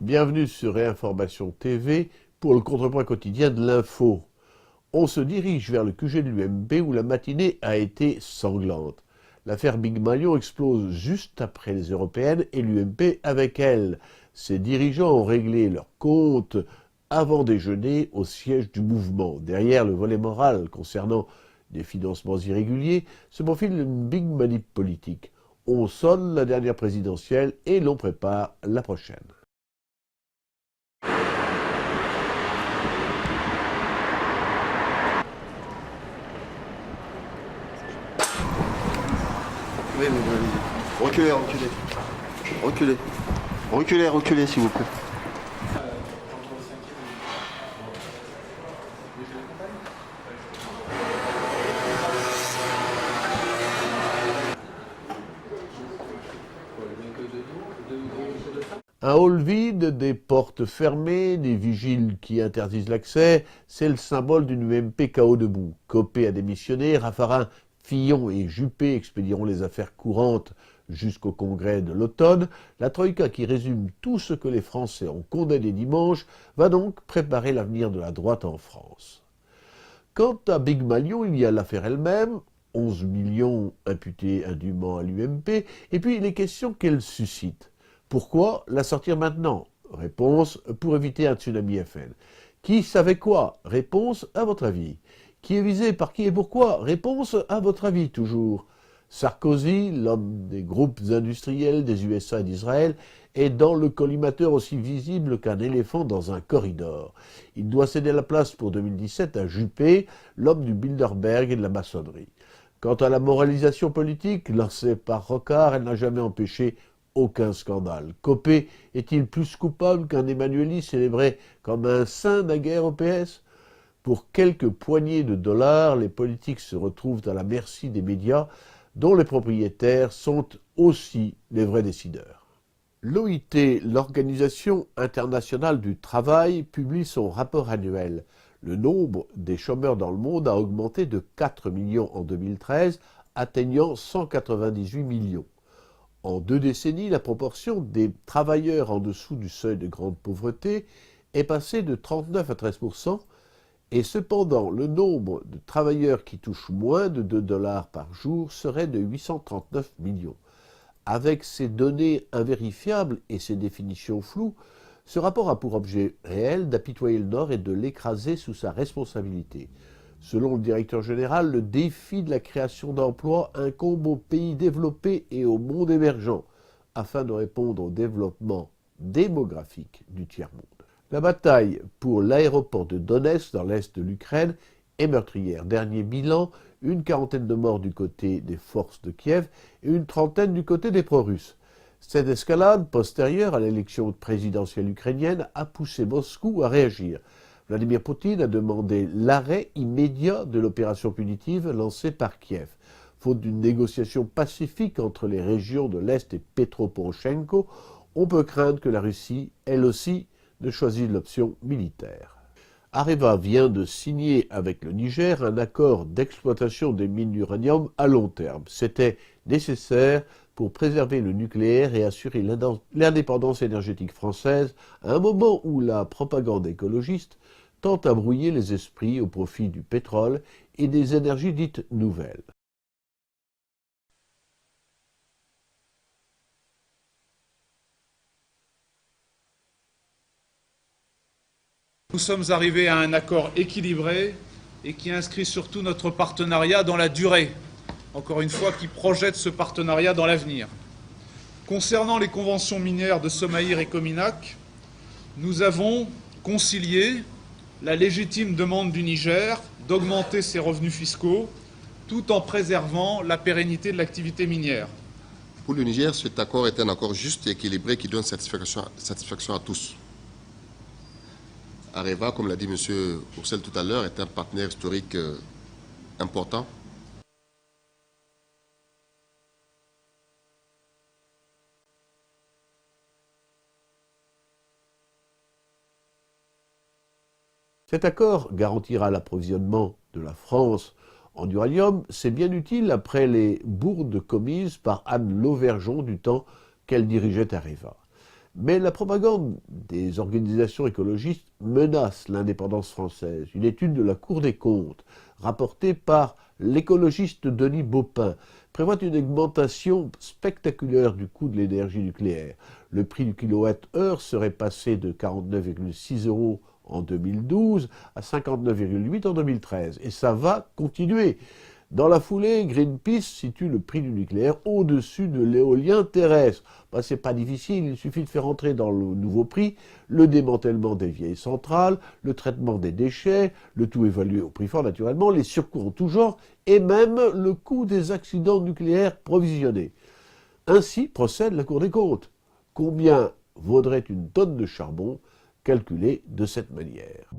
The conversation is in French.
Bienvenue sur Réinformation TV pour le contrepoint quotidien de l'info. On se dirige vers le QG de l'UMP où la matinée a été sanglante. L'affaire Big Malion explose juste après les européennes et l'UMP avec elle. Ses dirigeants ont réglé leurs comptes avant déjeuner au siège du mouvement. Derrière le volet moral concernant des financements irréguliers se profile une big manip politique. On sonne la dernière présidentielle et l'on prépare la prochaine. Oui, mais reculez, reculez. Reculez. Reculez, reculez, s'il vous plaît. Un hall vide, des portes fermées, des vigiles qui interdisent l'accès, c'est le symbole d'une UMP KO debout. Copé a démissionné, Raffarin, Fillon et Juppé expédieront les affaires courantes jusqu'au congrès de l'automne. La Troïka, qui résume tout ce que les Français ont condamné dimanche, va donc préparer l'avenir de la droite en France. Quant à Big Malion, il y a l'affaire elle-même, 11 millions imputés indûment à l'UMP, et puis les questions qu'elle suscite. Pourquoi la sortir maintenant? Réponse, pour éviter un tsunami FN. Qui savait quoi? Réponse, à votre avis. Qui est visé par qui et pourquoi? Réponse, à votre avis toujours. Sarkozy, l'homme des groupes industriels des USA et d'Israël, est dans le collimateur aussi visible qu'un éléphant dans un corridor. Il doit céder la place pour 2017 à Juppé, l'homme du Bilderberg et de la maçonnerie. Quant à la moralisation politique, lancée par Rocard, elle n'a jamais empêché aucun scandale. Copé est-il plus coupable qu'un Emmanueli célébré comme un saint naguère au PS? Pour quelques poignées de dollars, les politiques se retrouvent à la merci des médias, dont les propriétaires sont aussi les vrais décideurs. L'OIT, l'Organisation internationale du travail, publie son rapport annuel. Le nombre des chômeurs dans le monde a augmenté de 4 millions en 2013, atteignant 198 millions. En 2 décennies, la proportion des travailleurs en dessous du seuil de grande pauvreté est passée de 39 à 13%, et cependant le nombre de travailleurs qui touchent moins de 2 dollars par jour serait de 839 millions. Avec ces données invérifiables et ces définitions floues, ce rapport a pour objet réel d'apitoyer le Nord et de l'écraser sous sa responsabilité. Selon le directeur général, le défi de la création d'emplois incombe aux pays développés et au monde émergent, afin de répondre au développement démographique du tiers-monde. La bataille pour l'aéroport de Donetsk, dans l'est de l'Ukraine, est meurtrière. Dernier bilan, une quarantaine de morts du côté des forces de Kiev et une trentaine du côté des pro-russes. Cette escalade, postérieure à l'élection présidentielle ukrainienne, a poussé Moscou à réagir. Vladimir Poutine a demandé l'arrêt immédiat de l'opération punitive lancée par Kiev. Faute d'une négociation pacifique entre les régions de l'Est et Petro Poroshenko, on peut craindre que la Russie, elle aussi, ne choisisse l'option militaire. Areva vient de signer avec le Niger un accord d'exploitation des mines d'uranium à long terme. C'était nécessaire pour préserver le nucléaire et assurer l'indépendance énergétique française à un moment où la propagande écologiste tente à brouiller les esprits au profit du pétrole et des énergies dites nouvelles. Nous sommes arrivés à un accord équilibré et qui inscrit surtout notre partenariat dans la durée, encore une fois, qui projette ce partenariat dans l'avenir. Concernant les conventions minières de Somaïr et Cominac, nous avons concilié la légitime demande du Niger d'augmenter ses revenus fiscaux tout en préservant la pérennité de l'activité minière. Pour le Niger, cet accord est un accord juste et équilibré qui donne satisfaction à tous. Areva, comme l'a dit M. Roussel tout à l'heure, est un partenaire historique important. Cet accord garantira l'approvisionnement de la France en uranium. C'est bien utile après les bourdes commises par Anne Lauvergeon du temps qu'elle dirigeait Areva. Mais la propagande des organisations écologistes menace l'indépendance française. Une étude de la Cour des comptes, rapportée par l'écologiste Denis Baupin, prévoit une augmentation spectaculaire du coût de l'énergie nucléaire. Le prix du kilowattheure serait passé de 49,6 € en 2012 à 59,8 € en 2013. Et ça va continuer. Dans la foulée, Greenpeace situe le prix du nucléaire au-dessus de l'éolien terrestre. C'est pas difficile, il suffit de faire entrer dans le nouveau prix le démantèlement des vieilles centrales, le traitement des déchets, le tout évalué au prix fort naturellement, les surcoûts en tout genre et même le coût des accidents nucléaires provisionnés. Ainsi procède la Cour des comptes. Combien vaudrait une tonne de charbon calculée de cette manière ?